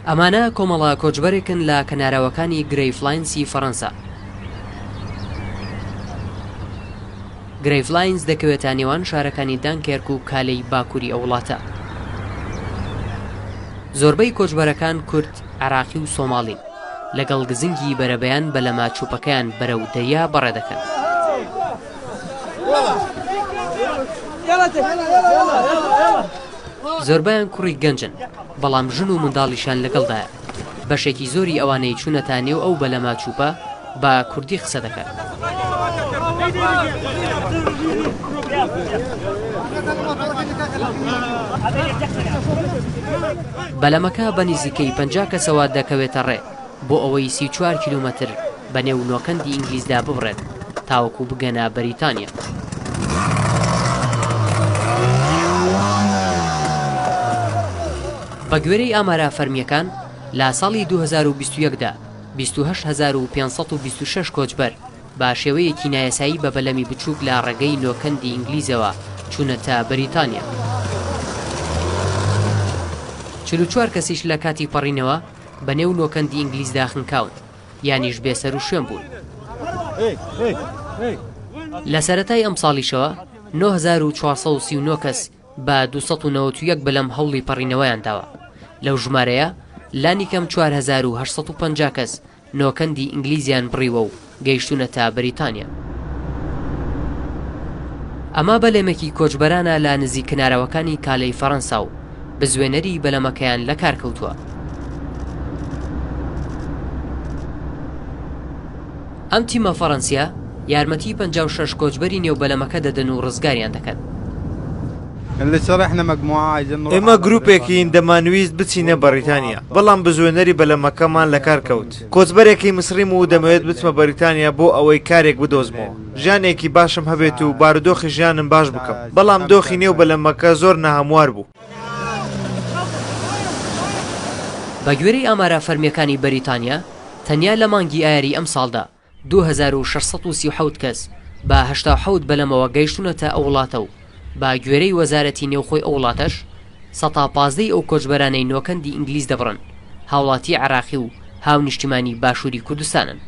ئەمانە کۆمەڵە کۆچبەرێکن لە کەناراوەکانی گرەیفلاینسی فەڕەنسا. گرەیفلاینس دەکەوێتە نێوان شارەکانی دانکێرک و کالەی باکووری ئەو وڵاتە. زۆربەی کۆچبەرەکان کورد، عێراقی و سۆماڵین، لەگەڵ گزنگی بەرەبەیان بە لە ماچوپەکەیان بەرەو دەریا بەڕێ دەکەن. زۆربیان کوڕی گەنجن، بەڵام ژن و منداڵیشان لەگەڵدایە. بەشێکی زۆری ئەوانەی چوونەتە نێو ئەو بە لە ماچوپە بە کوردی قسە دەکەن. بەلەمەکە بە نزیکەی 50 کەسەوە دەکەوێتە ڕێ بۆ ئەوەی 34 کیلومەتر بە نێو نۆکەندی ئینگلیزدا ببڕێت تاوەکو بگەنە بەریتانیا. بە گوێرەی ئامارە فەرمیەکان لە ساڵی 2021دا 28526 کۆچبەر بە شێوەیەکی نایەسایی بە بەلەمی بچووک لە ڕێگەی نۆکەندی ئینگلیزەوە چوونەتە بەریتانیا. 44 کەسیش لە کاتی پەڕینەوە بە نێو نۆکەندی ئینگلیزدا خنکاون، یانیش بێسەر و شوێن بوون. لە سەرەتای ئەم ساڵیشەوە 9439 کەس بە 291 بەلەم هەوڵی پەڕینەوەیان داوە. لەو ژمارەیە لانی کەم 4850 کەس نۆکەندی ئینگلیزیان بڕیوە و گەیشتونەتە بەریتانیا. ئەمە بەلێمێکی کۆچبەرانە لە نزیک کنارەوەکانی کالەی فەڕەنسا و بزوێنەری بەلەمەکەیان لە کار کەوتووە. ئەم تیمە فەڕەنسیا یارمەتی 56 کۆچبەری نێو بەلەمەکە دەدەن و ڕزگاریان دەکەن. ئێمە گروپێکین دەمانویست بچینە بەریتانیا، بەڵام بزوێنەری بەلەمەکەمان لە کار کەوت. کۆچبەرێکی مسریم و دەمەوێت بچمە بەریتانیا بۆ ئەوەی کارێک بدۆزمەوە. ژیانێکی باشم هەبێت و بارودۆخی ژیانم باش بکەم، بەڵام دۆخی نێو بەلەمەکە زۆر ناهەموار بوو. بە گوێرەی ئامارە فەرمیەکانی بەریتانیا تەنیا لە مانگی ئایاری ئەم ساڵدا 2637 کەس بە 87 بەلەمەوە گەیشتونەتە ئەو وڵاتە و با گوێرەی وەزارەتی نێوخۆی ئەو وڵاتەش 115 ئەو کۆچبەرانەی نۆکەندی ئینگلیز دەبڕن هاوڵاتی عێراقی و هاونیشتیمانی باشووری کوردستانن.